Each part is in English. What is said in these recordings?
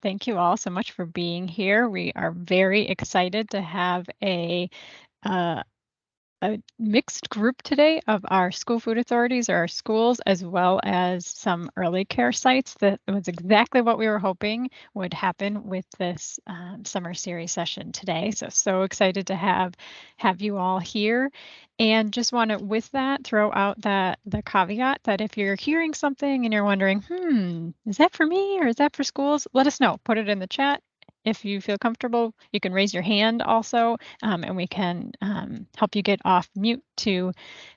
Thank you all so much for being here. We are very excited to have uh, a mixed group today of our school food authorities or our schools, as well as some early care sites. That was exactly what we were hoping would happen with this summer series session today. So excited to have you all here. And just want to, with that, throw out the caveat that if you're hearing something and you're wondering, is that for me or is that for schools? Let us know. Put it in the chat. If you feel comfortable, you can raise your hand also, and we can help you get off mute to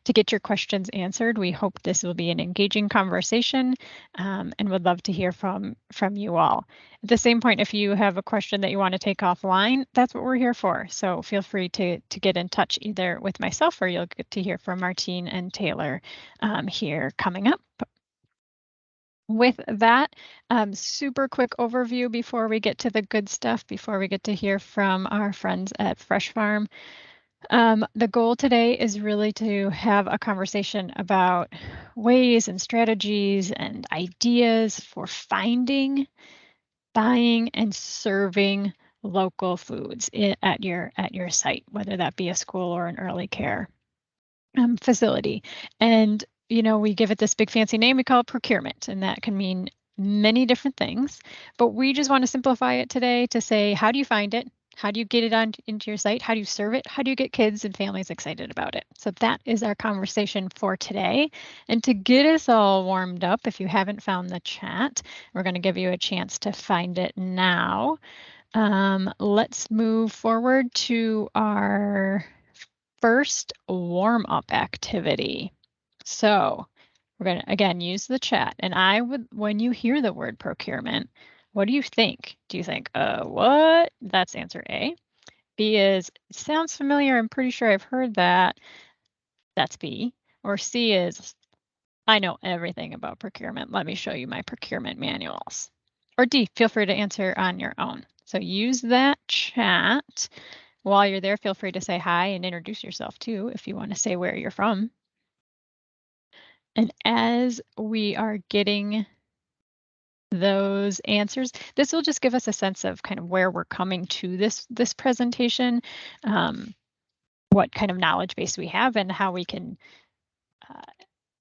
get your questions answered. We hope this will be an engaging conversation, and would love to hear from you all. At the same point, if you have a question that you want to take offline, that's what we're here for. So feel free to get in touch either with myself or you'll get to hear from Martine and Taylor here coming up. With that, super quick overview before we get to the good stuff, before we get to hear from our friends at Fresh Farm. The goal today is really to have a conversation about ways and strategies and ideas for finding, buying, and serving local foods at your site, whether that be a school or an early care facility. And we give it this big fancy name, we call it procurement, and that can mean many different things, but we just want to simplify it today to say, how do you find it? How do you get it into your site? How do you serve it? How do you get kids and families excited about it? So that is our conversation for today. And to get us all warmed up, if you haven't found the chat, we're going to give you a chance to find it now. Let's move forward to our first warm-up activity. So we're going to, again, use the chat. And when you hear the word procurement, what do you think? Do you think, what? That's answer A. B is, sounds familiar. I'm pretty sure I've heard that. That's B. Or C is, I know everything about procurement. Let me show you my procurement manuals. Or D, feel free to answer on your own. So use that chat. While you're there, feel free to say hi and introduce yourself too, if you want to say where you're from. And as we are getting those answers, this will just give us a sense of kind of where we're coming to this presentation, what kind of knowledge base we have, and how we can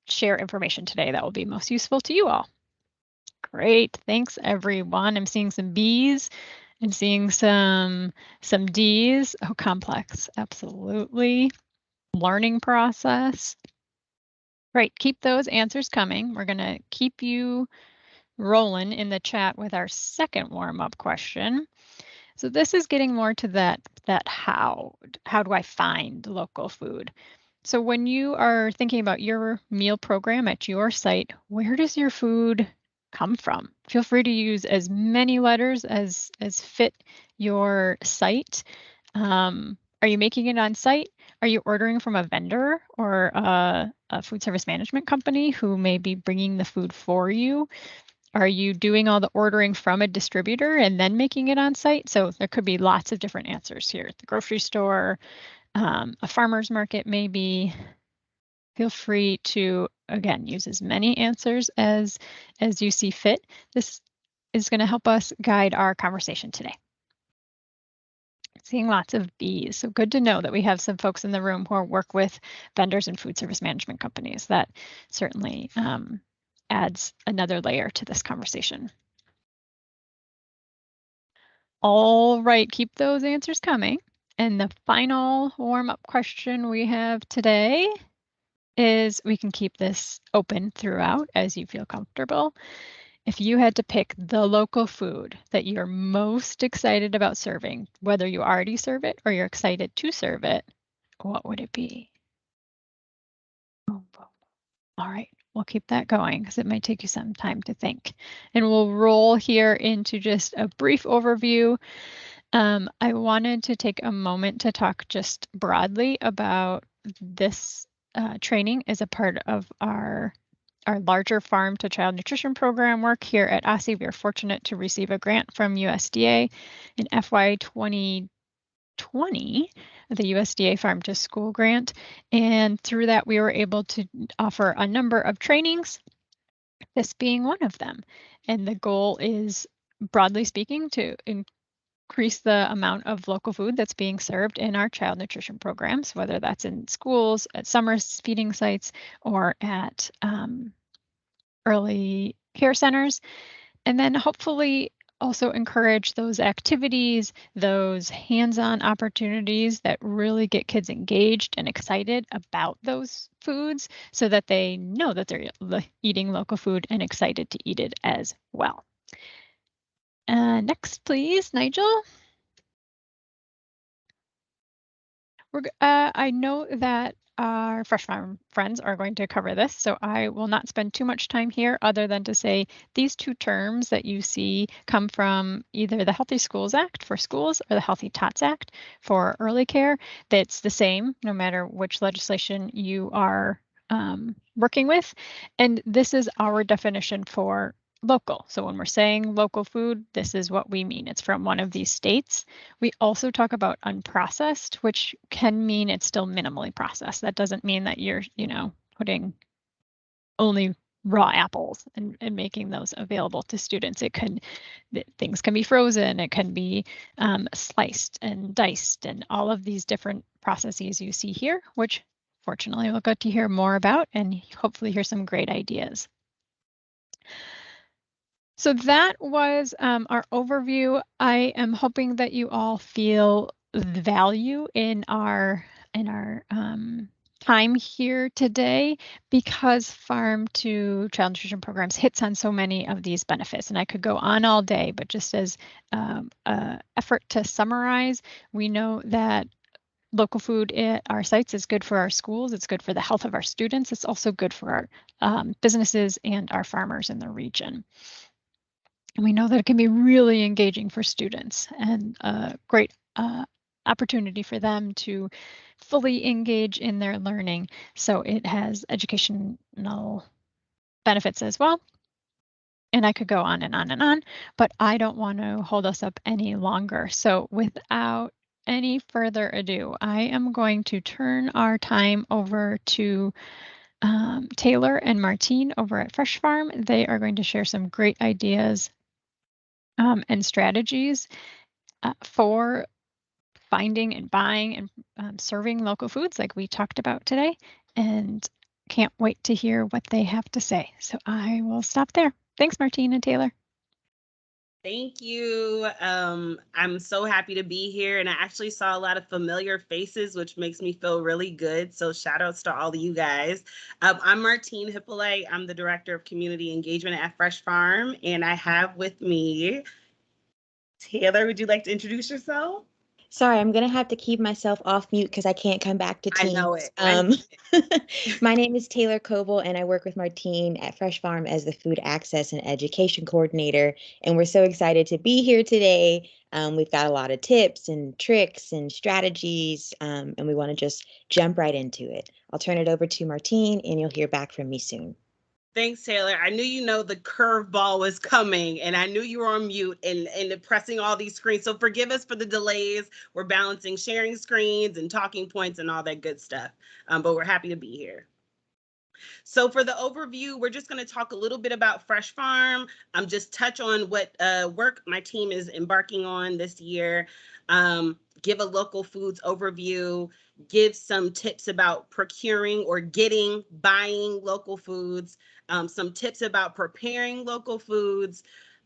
share information today that will be most useful to you all. Great, thanks everyone. I'm seeing some B's. I'm seeing some D's. Oh, complex, absolutely. Learning process. Great, keep those answers coming. We're going to keep you rolling in the chat with our second warm-up question. So this is getting more to that how do I find local food? So when you are thinking about your meal program at your site, where does your food come from? Feel free to use as many letters as fit your site. Are you making it on site? Are you ordering from a vendor or a food service management company who may be bringing the food for you? Are you doing all the ordering from a distributor and then making it on site? So there could be lots of different answers here. The grocery store, a farmer's market maybe. Feel free to, again, use as many answers as you see fit. This is going to help us guide our conversation today. Seeing lots of B's, so good to know that we have some folks in the room who work with vendors and food service management companies. That certainly adds another layer to this conversation. All right, keep those answers coming. And the final warm-up question we have today is, we can keep this open throughout as you feel comfortable. If you had to pick the local food that you're most excited about serving, whether you already serve it or you're excited to serve it, what would it be? All right, we'll keep that going because it might take you some time to think. And we'll roll here into just a brief overview. I wanted to take a moment to talk just broadly about this training as a part of our larger farm to child nutrition program work here at OSSI. We are fortunate to receive a grant from USDA in FY 2020, the USDA Farm to School grant. And through that, we were able to offer a number of trainings, this being one of them. And the goal is broadly speaking, to increase the amount of local food that's being served in our child nutrition programs, whether that's in schools, at summer feeding sites, or at early care centers. And then hopefully also encourage those activities, those hands-on opportunities that really get kids engaged and excited about those foods so that they know that they're eating local food and excited to eat it as well. Next, please, Nigel. I know that our Fresh Farm friends are going to cover this, so I will not spend too much time here other than to say these two terms that you see come from either the Healthy Schools Act for schools or the Healthy Tots Act for early care. That's the same no matter which legislation you are working with. And this is our definition for local. So when we're saying local food, this is what we mean. It's from one of these states. We also talk about unprocessed, which can mean it's still minimally processed. That doesn't mean that you're, putting only raw apples and making those available to students. Things can be frozen, it can be sliced and diced, and all of these different processes you see here, which fortunately we'll get to hear more about and hopefully hear some great ideas. So that was our overview. I am hoping that you all feel the value in our time here today, because farm to child nutrition programs hits on so many of these benefits. And I could go on all day, but just as an effort to summarize, we know that local food at our sites is good for our schools. It's good for the health of our students. It's also good for our businesses and our farmers in the region. And we know that it can be really engaging for students and a great opportunity for them to fully engage in their learning. So it has educational benefits as well. And I could go on and on and on, but I don't want to hold us up any longer. So without any further ado, I am going to turn our time over to Taylor and Martine over at Fresh Farm. They are going to share some great ideas and strategies for finding and buying and serving local foods like we talked about today, and can't wait to hear what they have to say. So I will stop there. Thanks, Martine and Taylor. Thank you. I'm so happy to be here, and I actually saw a lot of familiar faces, which makes me feel really good. So shout outs to all of you guys. I'm Martine Hippolay. I'm the Director of Community Engagement at Fresh Farm, and I have with me Taylor. Would you like to introduce yourself? Sorry, I'm gonna have to keep myself off mute because I can't come back to I know Teams. it. I know My name is Taylor Coble, and I work with Martine at Fresh Farm as the Food Access and Education Coordinator. And we're so excited to be here today. We've got a lot of tips and tricks and strategies, and we want to just jump right into it. I'll turn it over to Martine, and you'll hear back from me soon. Thanks, Taylor. I knew the curveball was coming, and I knew you were on mute and pressing all these screens. So forgive us for the delays. We're balancing sharing screens and talking points and all that good stuff. But we're happy to be here. So for the overview, we're just going to talk a little bit about Fresh Farm, just touch on what work my team is embarking on this year, give a local foods overview, give some tips about procuring or buying local foods, some tips about preparing local foods,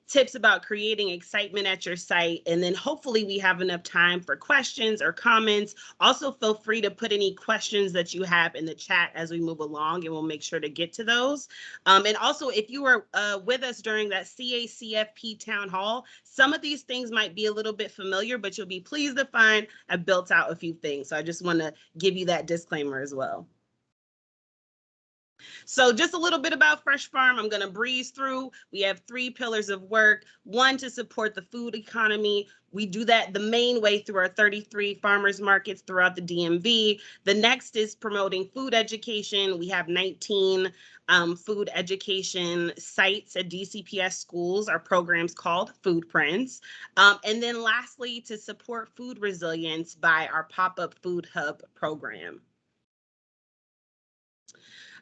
tips about creating excitement at your site, and then hopefully we have enough time for questions or comments. Also, feel free to put any questions that you have in the chat as we move along, and we'll make sure to get to those. And also, if you were with us during that CACFP town hall, some of these things might be a little bit familiar, but you'll be pleased to find I built out a few things. So I just want to give you that disclaimer as well. So just a little bit about Fresh Farm. I'm going to breeze through. We have 3 pillars of work. 1, to support the food economy. We do that the main way through our 33 farmers markets throughout the DMV. The next is promoting food education. We have 19 food education sites at DCPS schools. Our program's called Food Prints. And then lastly, to support food resilience by our pop-up food hub program.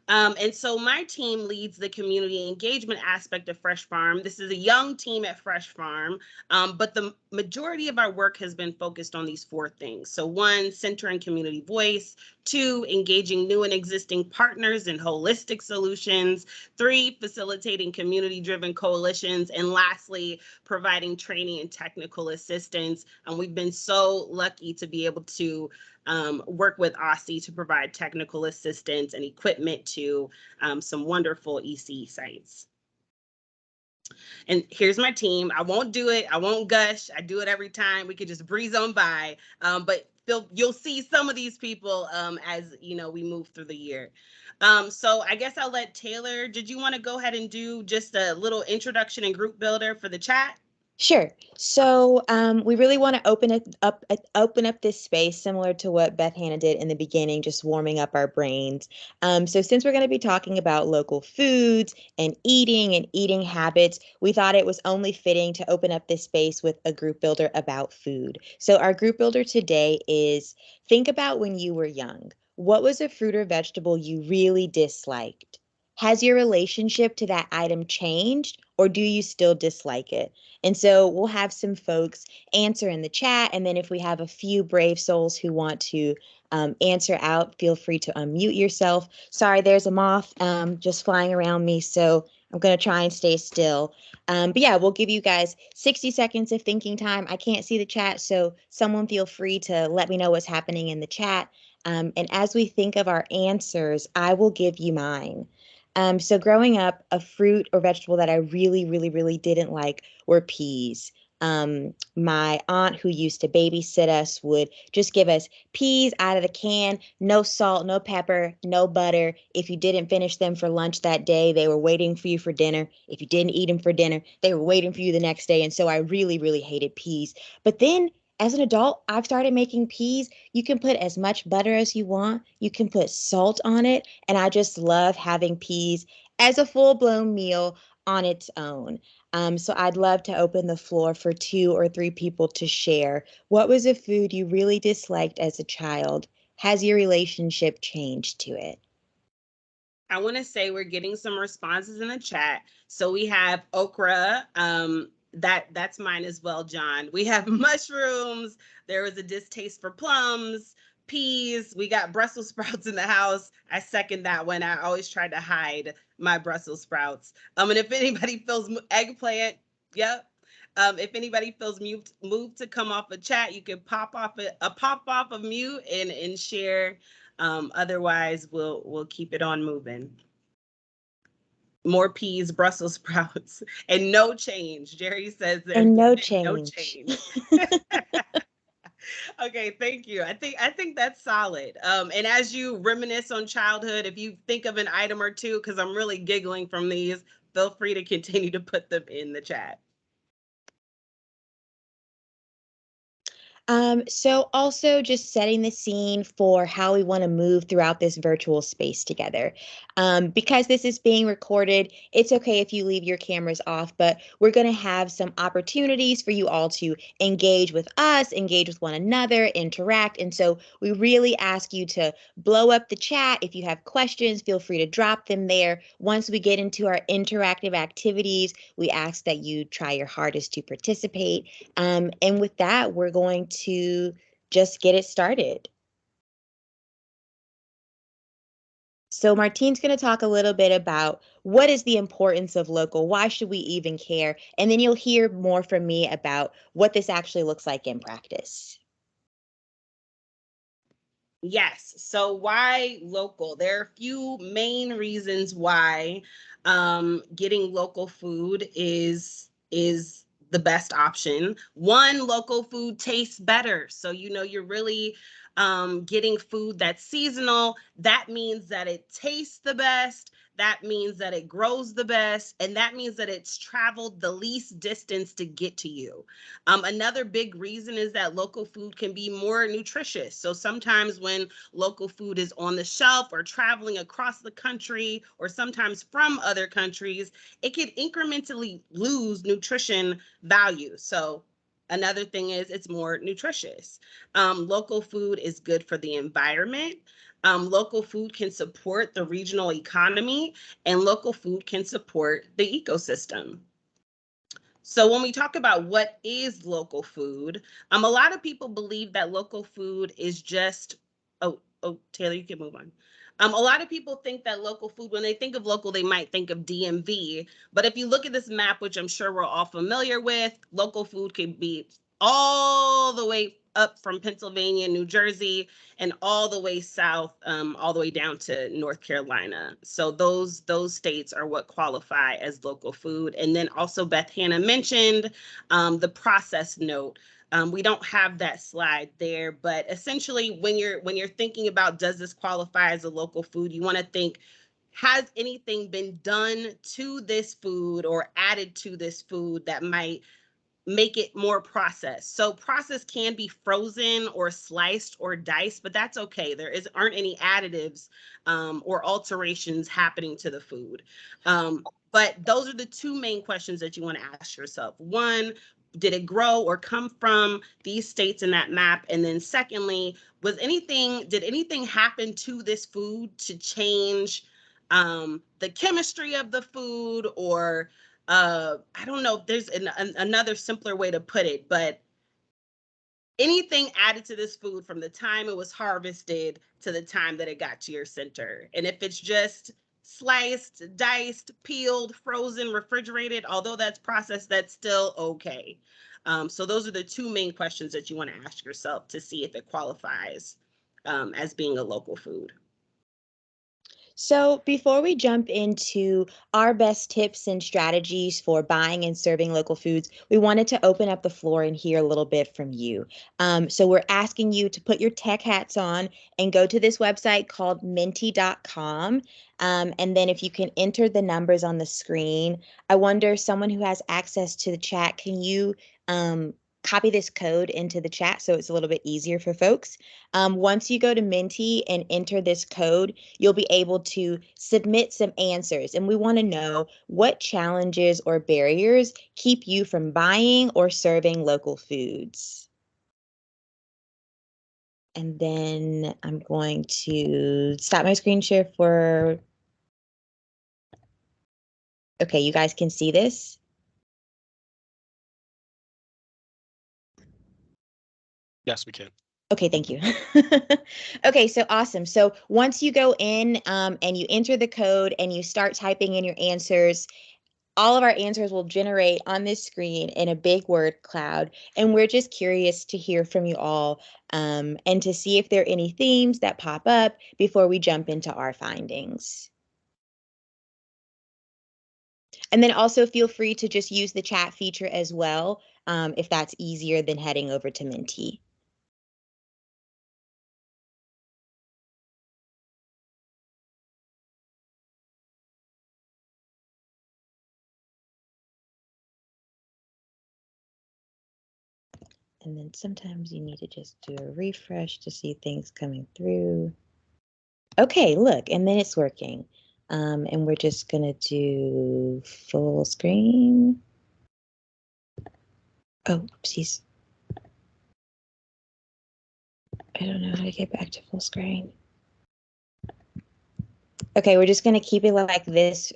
And so my team leads the community engagement aspect of Fresh Farm. This is a young team at Fresh Farm, but the majority of our work has been focused on these four things. So one, centering community voice. Two, engaging new and existing partners in holistic solutions. Three, facilitating community-driven coalitions. And lastly, providing training and technical assistance. And we've been so lucky to be able to work with Aussie to provide technical assistance and equipment to some wonderful EC sites. And here's my team. I won't do it. I won't gush. I do it every time. We could just breeze on by. But you'll see some of these people as we move through the year. So I guess I'll let Taylor. Did you want to go ahead and do just a little introduction and group builder for the chat? Sure. So we really want to open up this space similar to what Beth Hannah did in the beginning, just warming up our brains. So since we're going to be talking about local foods and eating habits, we thought it was only fitting to open up this space with a group builder about food. So our group builder today is think about when you were young. What was a fruit or vegetable you really disliked? Has your relationship to that item changed, or do you still dislike it? And so we'll have some folks answer in the chat. And then if we have a few brave souls who want to answer out, feel free to unmute yourself. Sorry, there's a moth just flying around me. So I'm going to try and stay still. But yeah, we'll give you guys 60 seconds of thinking time. I can't see the chat, so someone feel free to let me know what's happening in the chat. And as we think of our answers, I will give you mine. So growing up, a fruit or vegetable that I really, really, really didn't like were peas. My aunt who used to babysit us would just give us peas out of the can, no salt, no pepper, no butter. If you didn't finish them for lunch that day, they were waiting for you for dinner. If you didn't eat them for dinner, they were waiting for you the next day. And so I really, really hated peas. But then as an adult, I've started making peas. You can put as much butter as you want. You can put salt on it. And I just love having peas as a full-blown meal on its own. So I'd love to open the floor for 2 or 3 people to share. What was a food you really disliked as a child? Has your relationship changed to it? I want to say we're getting some responses in the chat. So we have okra. That's mine as well, John. We have mushrooms. There was a distaste for plums, peas. We got Brussels sprouts in the house. I second that one. I always try to hide my Brussels sprouts. And if anybody feels eggplant, yep. If anybody feels moved to come off a chat, you can pop off of mute and share. Otherwise, we'll keep it on moving. More peas, Brussels sprouts, and no change. Jerry says there's no change. No change. Okay, thank you. I think that's solid. And as you reminisce on childhood, if you think of an item or two, because I'm really giggling from these, feel free to continue to put them in the chat. So also just setting the scene for how we want to move throughout this virtual space together. Because this is being recorded, it's okay if you leave your cameras off, but we're going to have some opportunities for you all to engage with us, engage with one another, interact. And so we really ask you to blow up the chat. If you have questions, feel free to drop them there. Once we get into our interactive activities, we ask that you try your hardest to participate. And with that, we're going to just get it started. So Martine's going to talk a little bit about what is the importance of local, why should we even care? And then you'll hear more from me about what this actually looks like in practice. Yes. So why local? There are a few main reasons why getting local food is the best option. One, local food tastes better. So you're really getting food that's seasonal. That means that it tastes the best. That means that it grows the best. And that means that it's traveled the least distance to get to you. Another big reason is that local food can be more nutritious. So sometimes when local food is on the shelf or traveling across the country or sometimes from other countries, it could incrementally lose nutrition value. So Another thing is it's more nutritious. Local food is good for the environment. Local food can support the regional economy, and local food can support the ecosystem. So when we talk about what is local food, a lot of people believe that local food is just, Taylor, you can move on. A lot of people think that local food, when they think of local, they might think of DMV. But if you look at this map, which I'm sure we're all familiar with, local food could be all the way up from Pennsylvania, New Jersey, and all the way south, all the way down to North Carolina. So those states are what qualify as local food. And then also Beth Hannah mentioned the process note. We don't have that slide there, but essentially when you're thinking about, does this qualify as a local food, you want to think, has anything been done to this food or added to this food that might make it more processed? So processed can be frozen or sliced or diced, but that's okay. Aren't any additives or alterations happening to the food. But those are the two main questions that you want to ask yourself. One, did it grow or come from these states in that map? And then secondly, did anything happen to this food to change the chemistry of the food, or I don't know if there's another simpler way to put it, but anything added to this food from the time it was harvested to the time that it got to your center. And if it's just sliced, diced, peeled, frozen, refrigerated, although that's processed, that's still okay. So those are the two main questions that you want to ask yourself to see if it qualifies as being a local food. So before we jump into our best tips and strategies for buying and serving local foods, we wanted to open up the floor and hear a little bit from you. So we're asking you to put your tech hats on and go to this website called minty.com. And then if you can enter the numbers on the screen, I wonder, someone who has access to the chat, can you copy this code into the chat so it's a little bit easier for folks? Once you go to Minty and enter this code, you'll be able to submit some answers. And we want to know what challenges or barriers keep you from buying or serving local foods. And then I'm going to stop my screen share for, okay, you guys can see this. Yes, we can. Okay, thank you. Okay, so awesome. So once you go in and you enter the code and you start typing in your answers, all of our answers will generate on this screen in a big word cloud. And we're just curious to hear from you all and to see if there are any themes that pop up before we jump into our findings. And then also feel free to just use the chat feature as well, if that's easier than heading over to Minty. And then sometimes you need to just do a refresh to see things coming through. Okay, look, and then it's working. And we're just gonna do full screen. Oh, oopsies. I don't know how to get back to full screen. Okay, we're just gonna keep it like this.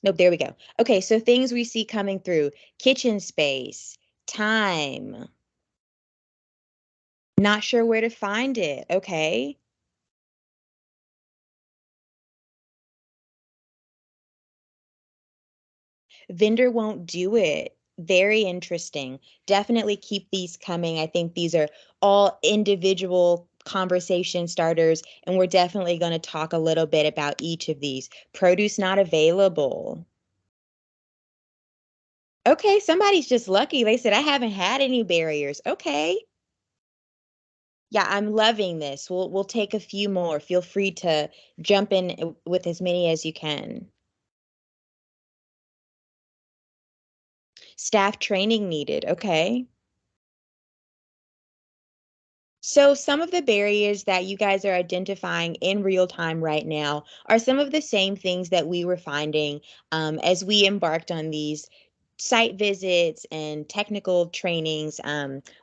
Nope, there we go. Okay, so things we see coming through: kitchen space, time, not sure where to find it. Okay. Vendor won't do it. Very interesting. Definitely keep these coming. I think these are all individual conversation starters, and we're definitely going to talk a little bit about each of these. Produce not available. Okay, somebody's just lucky. They said, I haven't had any barriers. Okay. Yeah, I'm loving this. We'll take a few more. Feel free to jump in with as many as you can. Staff training needed. Okay. So some of the barriers that you guys are identifying in real time right now are some of the same things that we were finding as we embarked on these site visits and technical trainings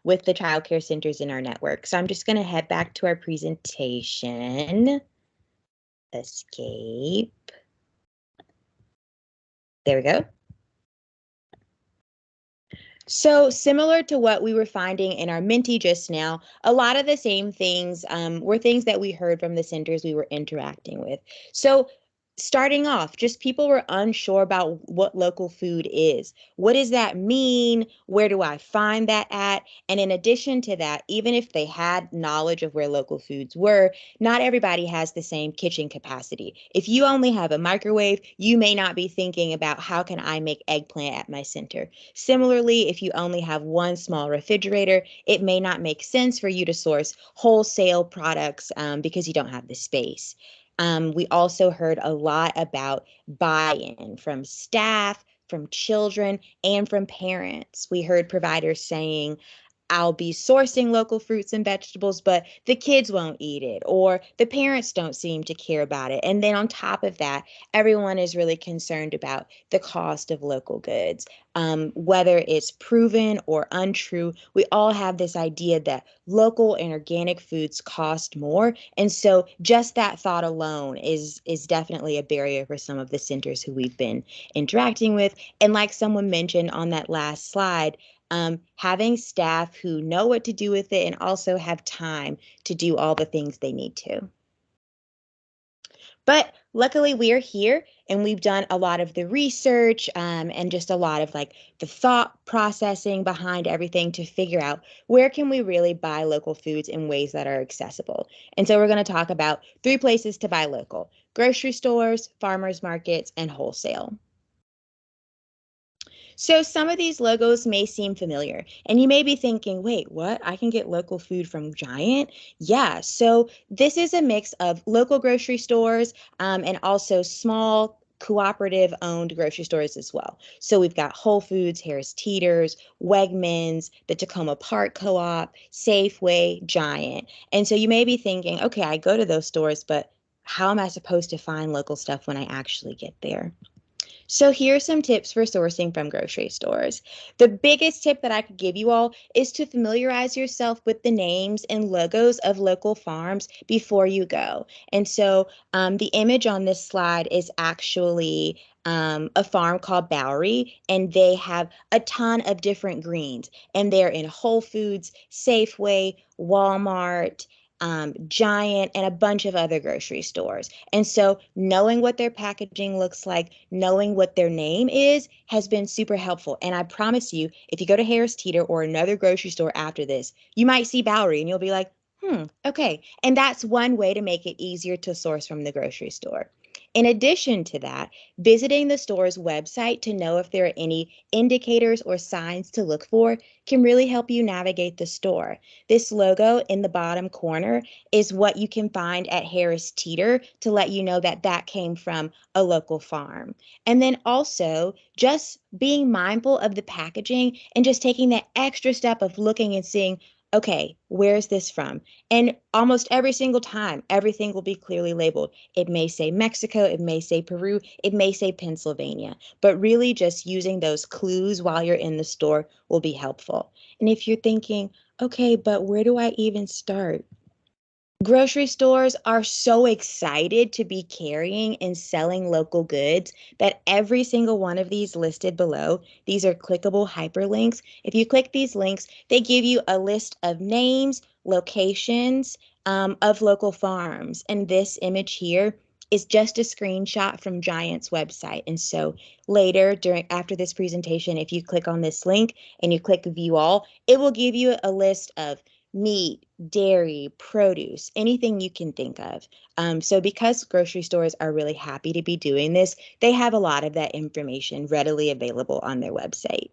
with the child care centers in our network. So I'm just going to head back to our presentation. Escape. There we go. So similar to what we were finding in our Menti just now, a lot of the same things were things that we heard from the centers we were interacting with. So starting off, just people were unsure about what local food is. What does that mean? Where do I find that at? And in addition to that, even if they had knowledge of where local foods were, not everybody has the same kitchen capacity. If you only have a microwave, you may not be thinking about how can I make eggplant at my center. Similarly, if you only have one small refrigerator, it may not make sense for you to source wholesale products because you don't have the space. We also heard a lot about buy-in from staff, from children, and from parents. We heard providers saying, I'll be sourcing local fruits and vegetables, but the kids won't eat it, or the parents don't seem to care about it. And then on top of that, everyone is really concerned about the cost of local goods. Whether it's proven or untrue, we all have this idea that local and organic foods cost more. And so just that thought alone is definitely a barrier for some of the centers who we've been interacting with. And like someone mentioned on that last slide, having staff who know what to do with it and also have time to do all the things they need to. But luckily we are here and we've done a lot of the research and just a lot of like the thought processing behind everything to figure out where can we really buy local foods in ways that are accessible. And so we're going to talk about 3 places to buy local: grocery stores, farmers markets, and wholesale. So some of these logos may seem familiar, and you may be thinking, wait, what? I can get local food from Giant? Yeah, so this is a mix of local grocery stores and also small cooperative owned grocery stores as well. So we've got Whole Foods, Harris Teeter's, Wegmans, the Tacoma Park Co-op, Safeway, Giant. And so you may be thinking, okay, I go to those stores, but how am I supposed to find local stuff when I actually get there? So here are some tips for sourcing from grocery stores. The biggest tip that I could give you all is to familiarize yourself with the names and logos of local farms before you go. And so the image on this slide is actually a farm called Bowery, and they have a ton of different greens, and they're in Whole Foods, Safeway, Walmart, Giant, and a bunch of other grocery stores. And so knowing what their packaging looks like, knowing what their name is, has been super helpful. And I promise you, if you go to Harris Teeter or another grocery store after this, you might see Bowery and you'll be like, okay. And that's one way to make it easier to source from the grocery store. In addition to that, visiting the store's website to know if there are any indicators or signs to look for can really help you navigate the store. This logo in the bottom corner is what you can find at Harris Teeter to let you know that that came from a local farm. And then also just being mindful of the packaging and just taking that extra step of looking and seeing, okay, where is this from? And almost every single time, everything will be clearly labeled. It may say Mexico, it may say Peru, it may say Pennsylvania, but really just using those clues while you're in the store will be helpful. And if you're thinking, okay, but where do I even start? Grocery stores are so excited to be carrying and selling local goods that every single one of these listed below, these are clickable hyperlinks. If you click these links, they give you a list of names, locations of local farms. And this image here is just a screenshot from Giant's website. And so later, after this presentation, if you click on this link and you click view all, it will give you a list of meat, dairy, produce, anything you can think of. So because grocery stores are really happy to be doing this, they have a lot of that information readily available on their website.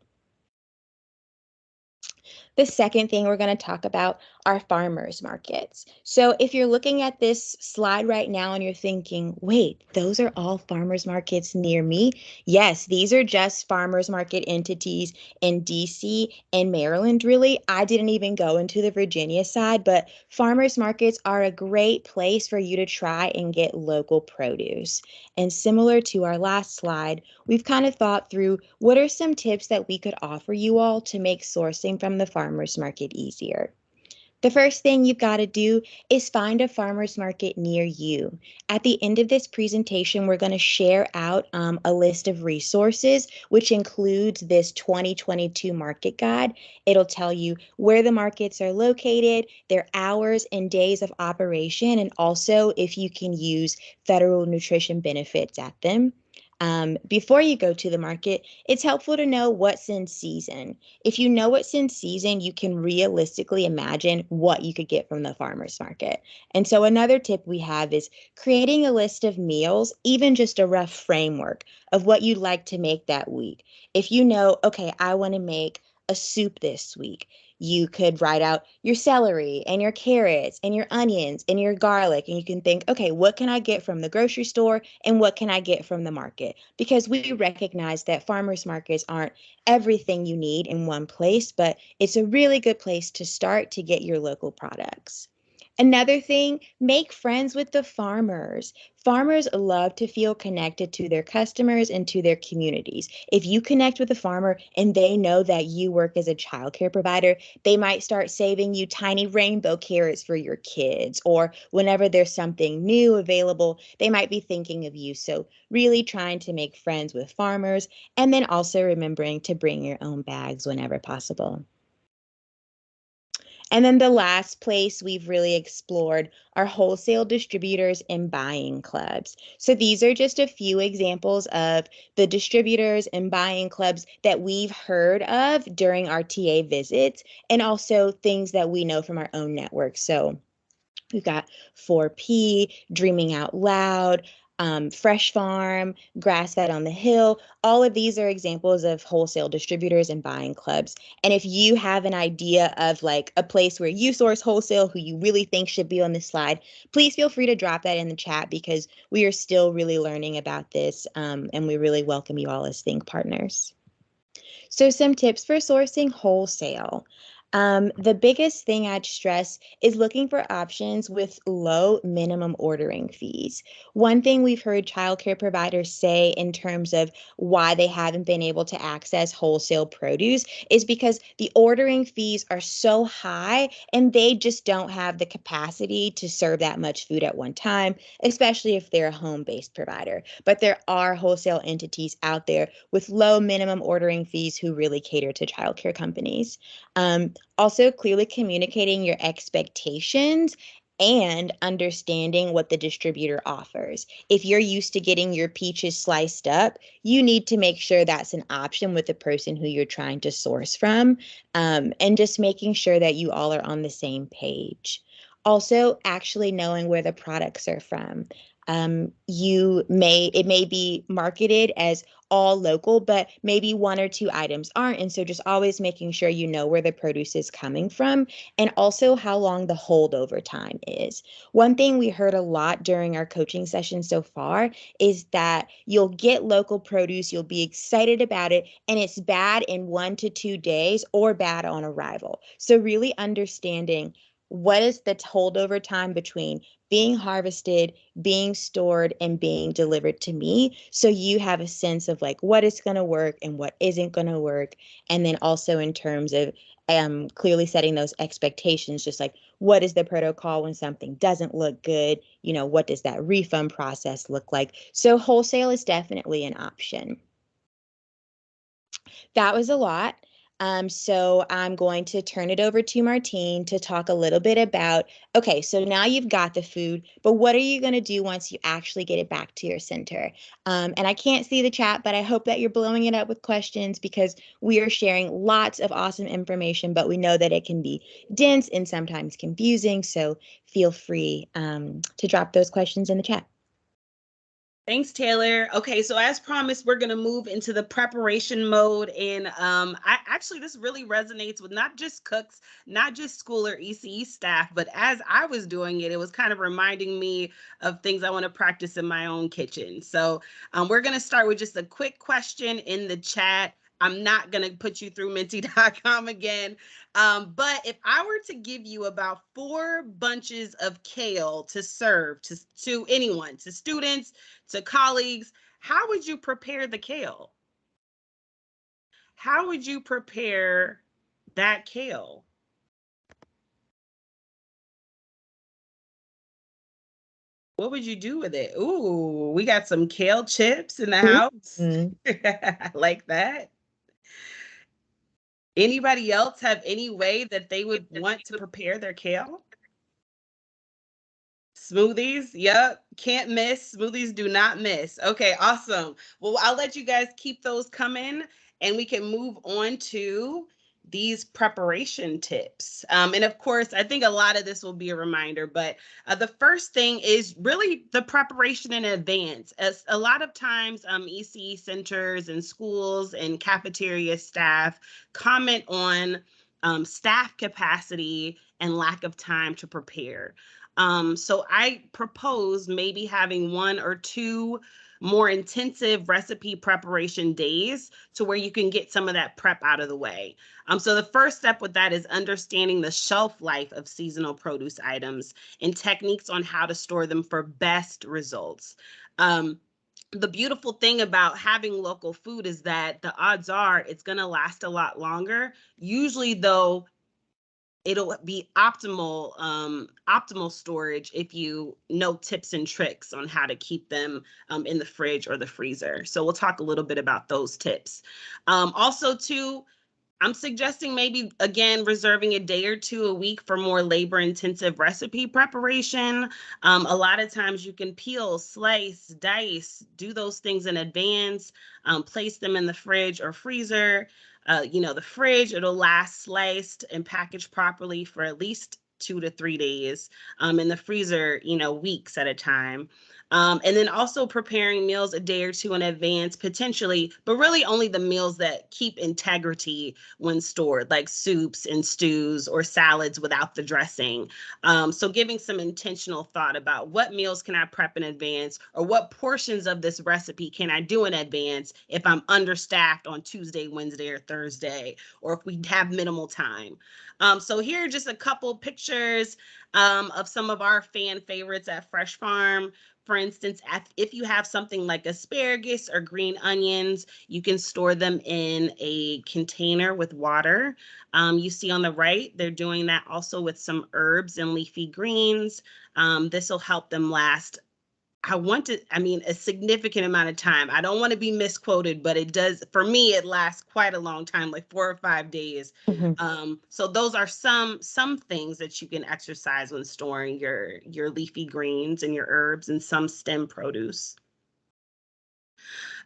The second thing we're going to talk about are farmers markets. So if you're looking at this slide right now and you're thinking, wait, those are all farmers markets near me? Yes, these are just farmers market entities in DC and Maryland, really. I didn't even go into the Virginia side, but farmers markets are a great place for you to try and get local produce. And similar to our last slide, we've kind of thought through what are some tips that we could offer you all to make sourcing from the farmers market easier. The first thing you've got to do is find a farmer's market near you. At the end of this presentation, we're going to share out a list of resources, which includes this 2022 market guide. It'll tell you where the markets are located, their hours and days of operation, and also if you can use federal nutrition benefits at them. Before you go to the market, it's helpful to know what's in season. If you know what's in season, you can realistically imagine what you could get from the farmer's market. And so another tip we have is creating a list of meals, even just a rough framework of what you'd like to make that week. If you know, okay, I want to make a soup this week, you could write out your celery and your carrots and your onions and your garlic, and you can think, okay, what can I get from the grocery store and what can I get from the market? Because we recognize that farmers markets aren't everything you need in one place, but it's a really good place to start to get your local products. Another thing, make friends with the farmers. Farmers love to feel connected to their customers and to their communities. If you connect with a farmer and they know that you work as a childcare provider, they might start saving you tiny rainbow carrots for your kids, or whenever there's something new available, they might be thinking of you. So really trying to make friends with farmers, and then also remembering to bring your own bags whenever possible. And then the last place we've really explored are wholesale distributors and buying clubs. So these are just a few examples of the distributors and buying clubs that we've heard of during our TA visits, and also things that we know from our own network. So we've got 4P, Dreaming Out Loud, Fresh Farm, Grass Fed on the Hill. All of these are examples of wholesale distributors and buying clubs. And if you have an idea of like a place where you source wholesale who you really think should be on this slide, please feel free to drop that in the chat, because we are still really learning about this, and we really welcome you all as Think partners. So some tips for sourcing wholesale. The biggest thing I'd stress is looking for options with low minimum ordering fees. One thing we've heard childcare providers say in terms of why they haven't been able to access wholesale produce is because the ordering fees are so high and they just don't have the capacity to serve that much food at one time, especially if they're a home-based provider. But there are wholesale entities out there with low minimum ordering fees who really cater to childcare companies. Also, clearly communicating your expectations and understanding what the distributor offers. If you're used to getting your peaches sliced up, you need to make sure that's an option with the person who you're trying to source from, and just making sure that you all are on the same page. Also, actually knowing where the products are from. It may be marketed as all local, but maybe one or two items aren't. And so just always making sure you know where the produce is coming from, and also how long the holdover time is. One thing we heard a lot during our coaching session so far is that you'll get local produce, you'll be excited about it, and it's bad in 1 to 2 days or bad on arrival. So really understanding what is the holdover time between being harvested, being stored, and being delivered to me, so you have a sense of like what is going to work and what isn't going to work. And then also in terms of clearly setting those expectations, just like what is the protocol when something doesn't look good, what does that refund process look like? So wholesale is definitely an option. That was a lot. So I'm going to turn it over to Martine to talk a little bit about, okay, so now you've got the food, but what are you going to do once you actually get it back to your center? And I can't see the chat, but I hope that you're blowing it up with questions, because we are sharing lots of awesome information, but we know that it can be dense and sometimes confusing. So feel free to drop those questions in the chat. Thanks, Taylor. Okay, so as promised, we're going to move into the preparation mode. And this really resonates with not just cooks, not just school or ECE staff, but as I was doing it, it was kind of reminding me of things I want to practice in my own kitchen. So we're going to start with just a quick question in the chat. I'm not going to put you through minty.com again. But if I were to give you about 4 bunches of kale to serve to anyone, to students, to colleagues, how would you prepare the kale? How would you prepare that kale? What would you do with it? Ooh, we got some kale chips in the house. I like that. Anybody else have any way that they would want to prepare their kale? Smoothies, yep, can't miss. Smoothies do not miss. Okay, awesome. Well, I'll let you guys keep those coming and we can move on to these preparation tips. And of course, I think a lot of this will be a reminder, but the first thing is really the preparation in advance. As a lot of times ECE centers and schools and cafeteria staff comment on staff capacity and lack of time to prepare. So I propose maybe having 1 or 2 more intensive recipe preparation days to where you can get some of that prep out of the way. So the first step with that is understanding the shelf life of seasonal produce items and techniques on how to store them for best results. The beautiful thing about having local food is that the odds are it's going to last a lot longer. Usually, though, it'll be optimal storage if you know tips and tricks on how to keep them in the fridge or the freezer. So we'll talk a little bit about those tips. Also, too, I'm suggesting maybe, again, reserving a day or 2 a week for more labor-intensive recipe preparation. A lot of times you can peel, slice, dice, do those things in advance, place them in the fridge or freezer. The fridge, it'll last sliced and packaged properly for at least 2 to 3 days. In the freezer, weeks at a time. And then also preparing meals a day or 2 in advance, potentially, but really only the meals that keep integrity when stored, like soups and stews or salads without the dressing. So giving some intentional thought about what meals can I prep in advance, or what portions of this recipe can I do in advance if I'm understaffed on Tuesday, Wednesday, or Thursday, or if we have minimal time. So here are just a couple pictures of some of our fan favorites at Fresh Farm. For instance, if you have something like asparagus or green onions, you can store them in a container with water. You see on the right, they're doing that also with some herbs and leafy greens. This will help them last a significant amount of time. I don't want to be misquoted, but it does, for me, it lasts quite a long time, like 4 or 5 days. So those are some things that you can exercise when storing your leafy greens and your herbs and some stem produce.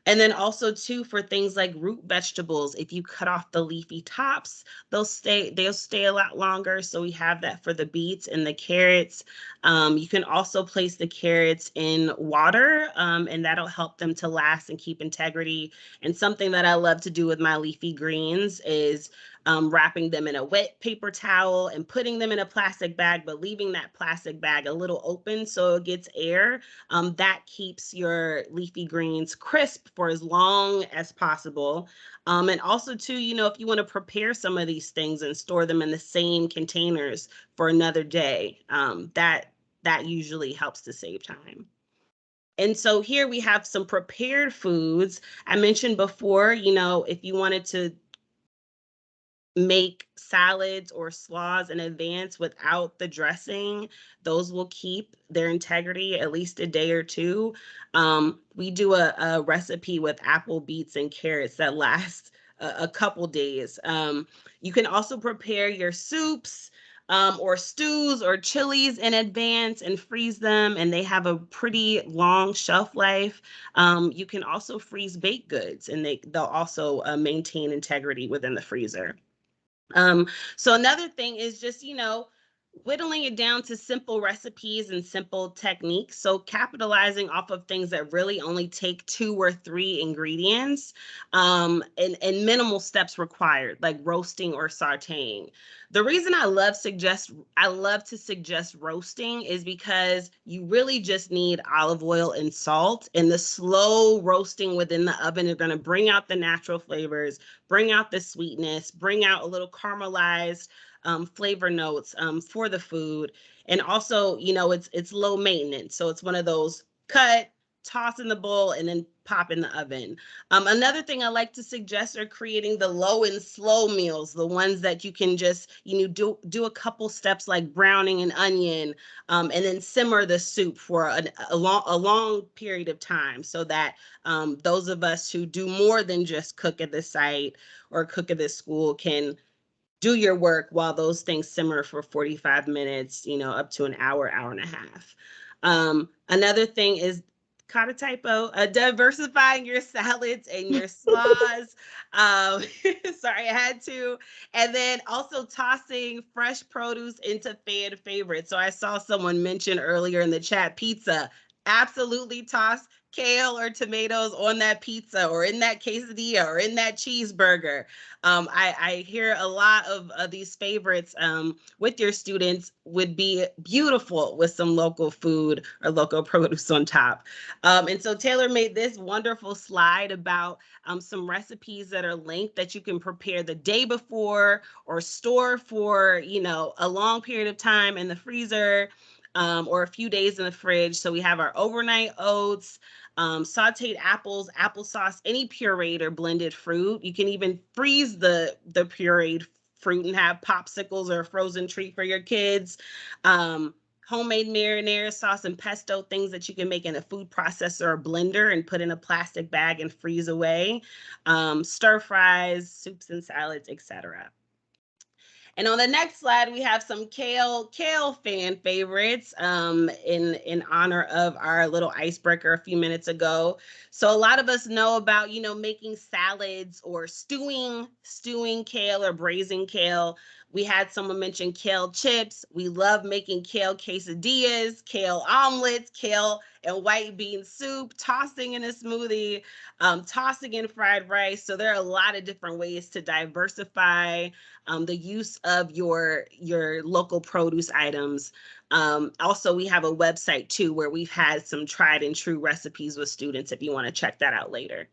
And then also too, for things like root vegetables, if you cut off the leafy tops, they'll stay a lot longer. So we have that for the beets and the carrots. You can also place the carrots in water, and that'll help them to last and keep integrity. And something that I love to do with my leafy greens is wrapping them in a wet paper towel and putting them in a plastic bag, but leaving that plastic bag a little open so it gets air. That keeps your leafy greens crisp for as long as possible. And also too, if you want to prepare some of these things and store them in the same containers for another day, that usually helps to save time. And so here we have some prepared foods. I mentioned before, if you wanted to make salads or slaws in advance without the dressing, those will keep their integrity at least a day or 2. We do a recipe with apple, beets, and carrots that lasts a couple days. You can also prepare your soups or stews or chilies in advance and freeze them, and they have a pretty long shelf life. You can also freeze baked goods, and they'll also maintain integrity within the freezer. So another thing is just, whittling it down to simple recipes and simple techniques. So capitalizing off of things that really only take 2 or 3 ingredients, and minimal steps required, like roasting or sauteing. The reason I love to suggest roasting is because you really just need olive oil and salt, and the slow roasting within the oven are going to bring out the natural flavors, bring out the sweetness, bring out a little caramelized flavor notes for the food. And also, it's low maintenance. So it's one of those cut, toss in the bowl, and then pop in the oven. Another thing I like to suggest are creating the low and slow meals, the ones that you can just, do a couple steps like browning an onion, and then simmer the soup for a long period of time, so that those of us who do more than just cook at the site or cook at the school can do your work while those things simmer for 45 minutes, up to an hour, hour and a half. Another thing is, caught a typo, diversifying your salads and your slaws. Sorry, I had to. And then also tossing fresh produce into fan favorites. So I saw someone mention earlier in the chat, pizza. Absolutely toss kale or tomatoes on that pizza or in that quesadilla or in that cheeseburger. I hear a lot of these favorites with your students would be beautiful with some local food or local produce on top. And so Taylor made this wonderful slide about some recipes that are linked that you can prepare the day before or store for, a long period of time in the freezer, or a few days in the fridge. So we have our overnight oats, sauteed apples, applesauce, any pureed or blended fruit. You can even freeze the pureed fruit and have popsicles or a frozen treat for your kids. Homemade marinara sauce and pesto, things that you can make in a food processor or blender and put in a plastic bag and freeze away. Stir fries, soups and salads, etc. And on the next slide, we have some kale fan favorites in honor of our little icebreaker a few minutes ago. So a lot of us know about, making salads or stewing kale or braising kale. We had someone mention kale chips. We love making kale quesadillas, kale omelets, kale and white bean soup, tossing in a smoothie, tossing in fried rice. So there are a lot of different ways to diversify the use of your local produce items. Also, we have a website too where we've had some tried and true recipes with students if you want to check that out later.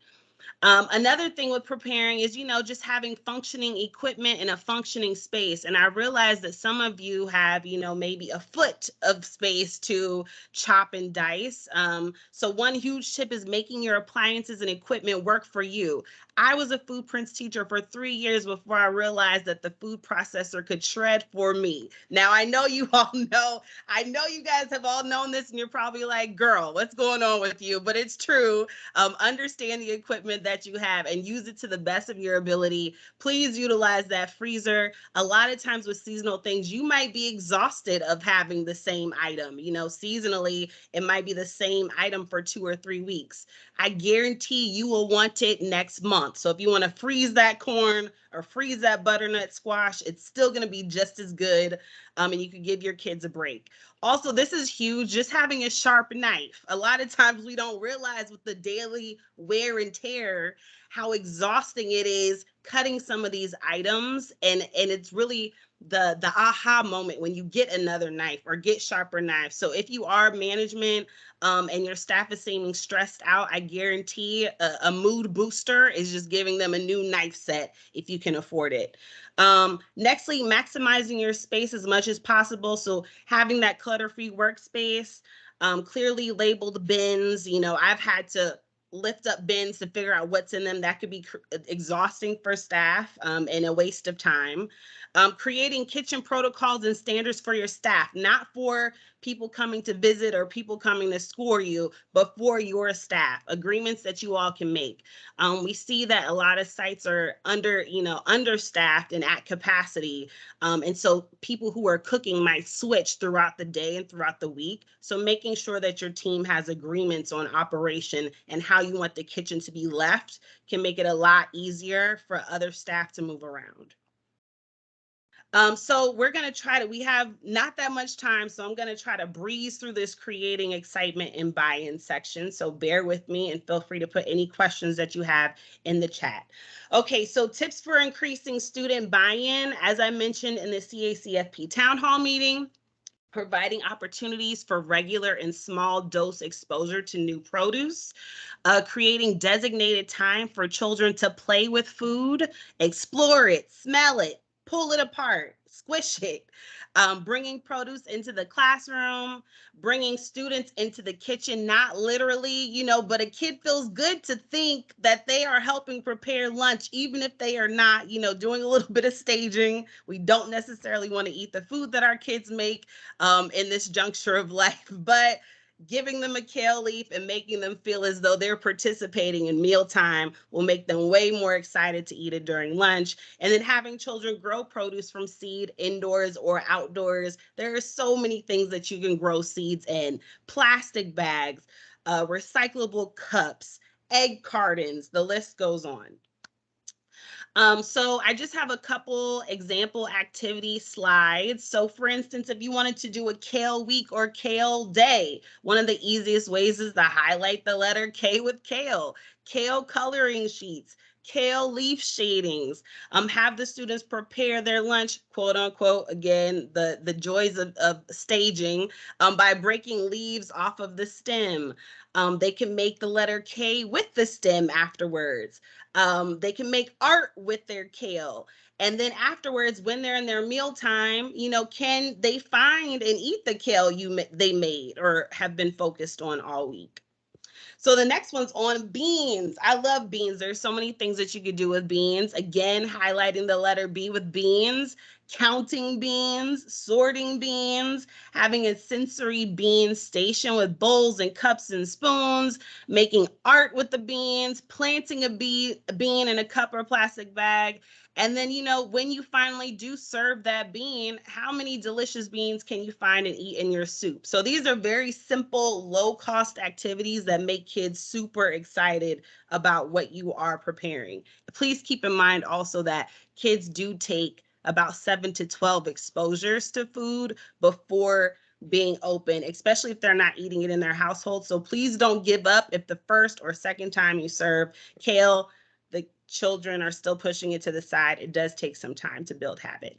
Another thing with preparing is, just having functioning equipment in a functioning space. And I realize that some of you have, maybe a foot of space to chop and dice. So one huge tip is making your appliances and equipment work for you. I was a food prints teacher for 3 years before I realized that the food processor could shred for me. Now, I know you all know, I know you guys have all known this and you're probably like, girl, what's going on with you? But it's true. Understand the equipment that you have and use it to the best of your ability. Please utilize that freezer. A lot of times with seasonal things, you might be exhausted of having the same item. Seasonally, it might be the same item for 2 or 3 weeks. I guarantee you will want it next month. So if you want to freeze that corn or freeze that butternut squash, it's still going to be just as good. And you can give your kids a break. Also, this is huge, just having a sharp knife. A lot of times we don't realize with the daily wear and tear how exhausting it is cutting some of these items. And it's really the aha moment when you get another knife or get sharper knives. So if you are management and your staff is seeming stressed out, I guarantee a mood booster is just giving them a new knife set if you can afford it. Nextly, maximizing your space as much as possible. So having that clutter-free workspace, clearly labeled bins. I've had to lift up bins to figure out what's in them. That could be exhausting for staff and a waste of time. Creating kitchen protocols and standards for your staff, not for people coming to visit or people coming to score you, but for your staff, agreements that you all can make. We see that a lot of sites are understaffed and at capacity. And so people who are cooking might switch throughout the day and throughout the week. So making sure that your team has agreements on operation and how you want the kitchen to be left can make it a lot easier for other staff to move around. So we're going to try to, we have not that much time, so I'm going to try to breeze through this creating excitement and buy-in section. So bear with me and feel free to put any questions that you have in the chat. Okay, so tips for increasing student buy-in, as I mentioned in the CACFP town hall meeting, providing opportunities for regular and small dose exposure to new produce, creating designated time for children to play with food, explore it, smell it, pull it apart, squish it, bringing produce into the classroom, bringing students into the kitchen, not literally, but a kid feels good to think that they are helping prepare lunch, even if they are not, doing a little bit of staging. We don't necessarily want to eat the food that our kids make in this juncture of life, but giving them a kale leaf and making them feel as though they're participating in mealtime will make them way more excited to eat it during lunch. And then having children grow produce from seed indoors or outdoors. There are so many things that you can grow seeds in. Plastic bags, recyclable cups, egg cartons, the list goes on. So I just have a couple example activity slides. So for instance, if you wanted to do a kale week or kale day, one of the easiest ways is to highlight the letter K with kale coloring sheets, kale leaf shadings, have the students prepare their lunch, quote unquote, again, the joys of staging, by breaking leaves off of the stem. They can make the letter K with the stem afterwards. They can make art with their kale. And then afterwards, when they're in their mealtime, can they find and eat the kale they made or have been focused on all week? So the next one's on beans. I love beans. There's so many things that you could do with beans. Again, highlighting the letter B with beans, counting beans, sorting beans, having a sensory bean station with bowls and cups and spoons, making art with the beans, planting a bean in a cup or plastic bag. And then, when you finally do serve that bean, how many delicious beans can you find and eat in your soup? So these are very simple, low-cost activities that make kids super excited about what you are preparing. Please keep in mind also that kids do take about 7 to 12 exposures to food before being open, especially if they're not eating it in their household. So please don't give up if the first or second time you serve kale, the children are still pushing it to the side. It does take some time to build habit.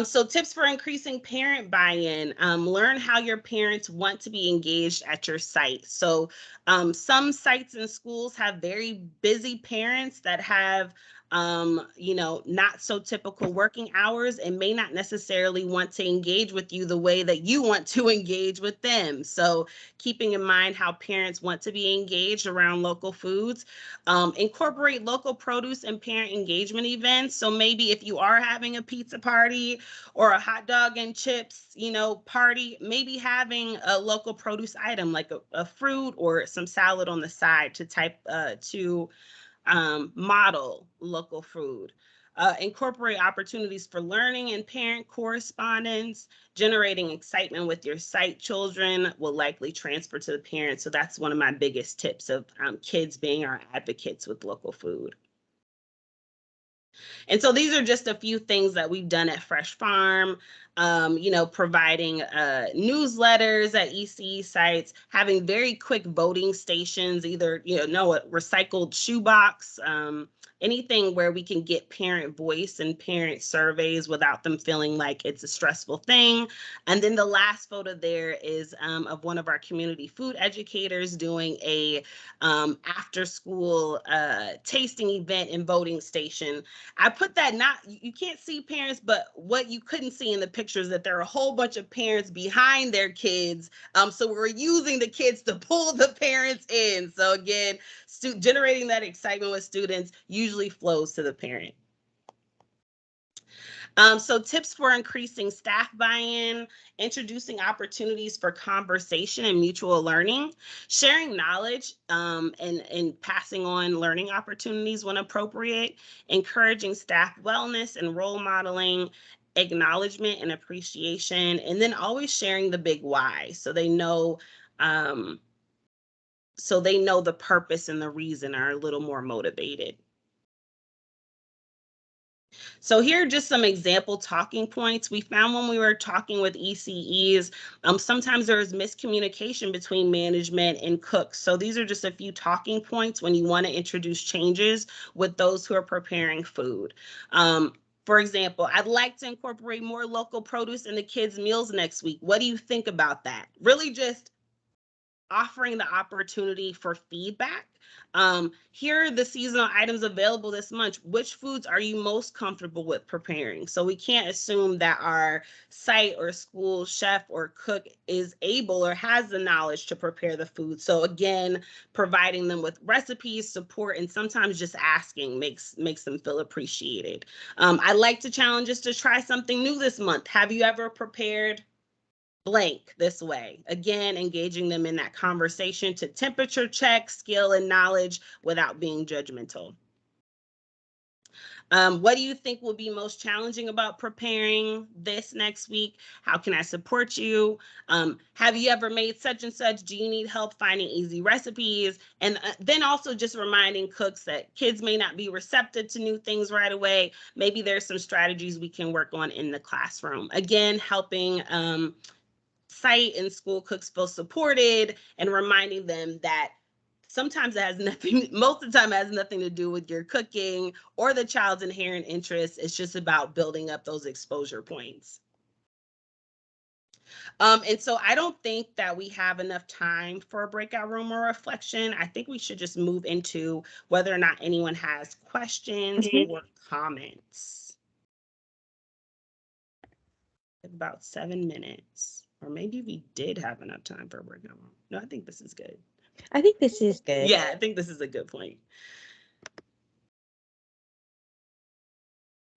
So tips for increasing parent buy-in, learn how your parents want to be engaged at your site. So some sites and schools have very busy parents that have not so typical working hours and may not necessarily want to engage with you the way that you want to engage with them. So keeping in mind how parents want to be engaged around local foods, incorporate local produce and parent engagement events. So maybe if you are having a pizza party or a hot dog and chips, party, maybe having a local produce item like a fruit or some salad on the side to model local food. Incorporate opportunities for learning and parent correspondence. Generating excitement with your site children will likely transfer to the parents. So that's one of my biggest tips of kids being our advocates with local food. And so these are just a few things that we've done at Fresh Farm, providing newsletters at ECE sites, having very quick voting stations, either, a recycled shoebox, anything where we can get parent voice and parent surveys without them feeling like it's a stressful thing. And then the last photo there is of one of our community food educators doing a after school tasting event and voting station. I put that, you can't see parents, but what you couldn't see in the pictures that there are a whole bunch of parents behind their kids. So we're using the kids to pull the parents in. So again, generating that excitement with students usually flows to the parent. So tips for increasing staff buy-in, introducing opportunities for conversation and mutual learning, sharing knowledge and passing on learning opportunities when appropriate, encouraging staff wellness and role modeling, acknowledgement and appreciation, and then always sharing the big why so they know the purpose and the reason are a little more motivated. So here are just some example talking points. We found when we were talking with ECEs, sometimes there is miscommunication between management and cooks. So these are just a few talking points when you want to introduce changes with those who are preparing food. For example, I'd like to incorporate more local produce in the kids' meals next week. What do you think about that? Really just offering the opportunity for feedback. Here are the seasonal items available this month. Which foods are you most comfortable with preparing? So we can't assume that our site or school chef or cook is able or has the knowledge to prepare the food. So again, providing them with recipes, support, and sometimes just asking makes them feel appreciated. I like to challenge us to try something new this month. Have you ever prepared blank this way? Again, engaging them in that conversation to temperature check skill and knowledge without being judgmental. What do you think will be most challenging about preparing this next week? How can I support you? Have you ever made such and such? Do you need help finding easy recipes? And then also just reminding cooks that kids may not be receptive to new things right away. Maybe there's some strategies we can work on in the classroom. Again, helping site and school cooks feel supported and reminding them that sometimes it has nothing, most of the time it has nothing to do with your cooking or the child's inherent interest. It's just about building up those exposure points. And so I don't think that we have enough time for a breakout room or reflection. I think we should just move into whether or not anyone has questions or comments. About 7 minutes. Or maybe we did have enough time for a breakout room. No, I think this is good. I think this is good. Yeah, I think this is a good point.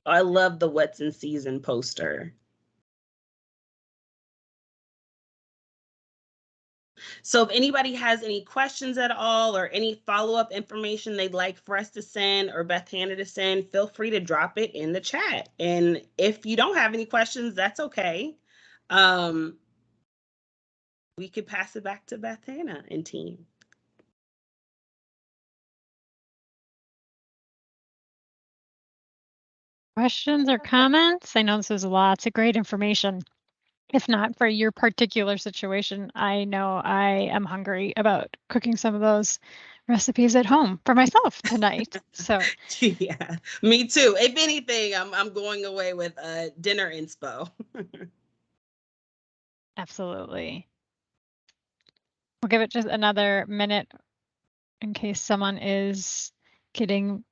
I love the What's in Season poster. So if anybody has any questions at all or any follow-up information they'd like for us to send or Beth Hannah to send, feel free to drop it in the chat. And if you don't have any questions, that's okay. We could pass it back to Beth Hannah and team. Questions or comments? I know this is lots of great information. If not for your particular situation, I know I am hungry about cooking some of those recipes at home for myself tonight. So yeah, me too. If anything, I'm going away with dinner inspo. absolutely. We'll give it just another minute in case someone is getting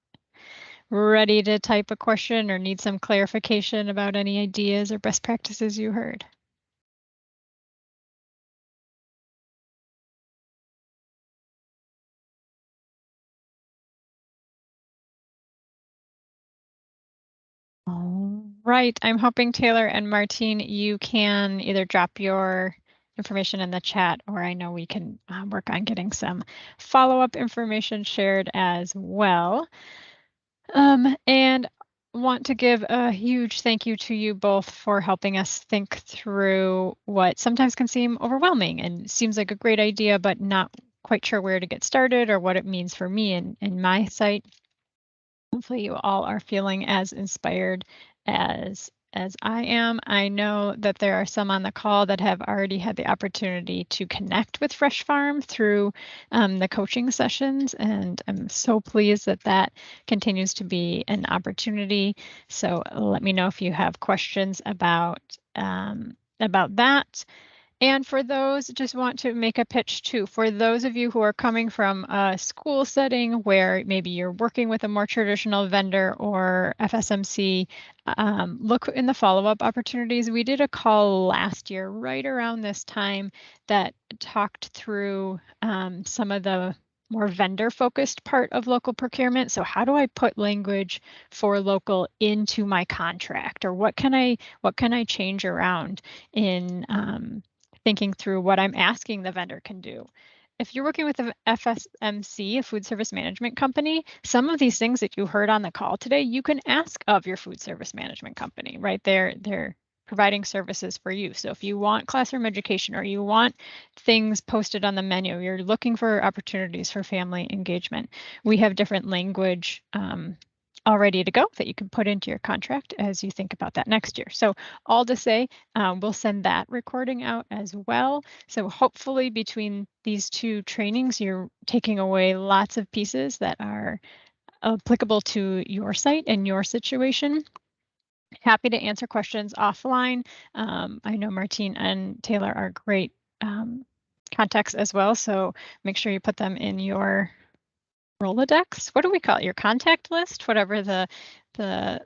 ready to type a question or need some clarification about any ideas or best practices you heard. All right, I'm hoping Taylor and Martine, you can either drop your information in the chat, or I know we can work on getting some follow-up information shared as well. And want to give a huge thank you to you both for helping us think through what sometimes can seem overwhelming and seems like a great idea, but not quite sure where to get started or what it means for me and my site. Hopefully you all are feeling as inspired as I am. I know that there are some on the call that have already had the opportunity to connect with Fresh Farm through the coaching sessions, and I'm so pleased that that continues to be an opportunity. So let me know if you have questions about that. And for those, just want to make a pitch too. For those of you who are coming from a school setting where maybe you're working with a more traditional vendor or FSMC, look in the follow-up opportunities. We did a call last year right around this time that talked through some of the more vendor-focused part of local procurement. So how do I put language for local into my contract, or what can I change around in thinking through what I'm asking the vendor can do. If you're working with a FSMC, a food service management company, some of these things that you heard on the call today, you can ask of your food service management company, right? They're providing services for you. So if you want classroom education or you want things posted on the menu, you're looking for opportunities for family engagement, we have different language all ready to go that you can put into your contract as you think about that next year. So all to say, we'll send that recording out as well. So hopefully between these two trainings, you're taking away lots of pieces that are applicable to your site and your situation. Happy to answer questions offline. I know Martine and Taylor are great contacts as well, so make sure you put them in your Rolodex. What do we call it? Your contact list? Whatever the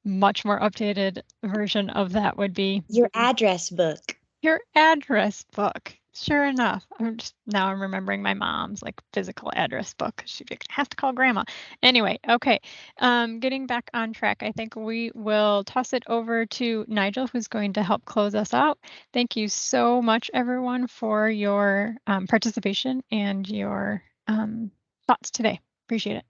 much more updated version of that would be. Your address book. Your address book. Sure enough. I'm remembering my mom's like physical address book. She has to call grandma. Anyway, okay. Getting back on track, I think we will toss it over to Nigel, who's going to help close us out. Thank you so much, everyone, for your participation and your thoughts today. Appreciate it.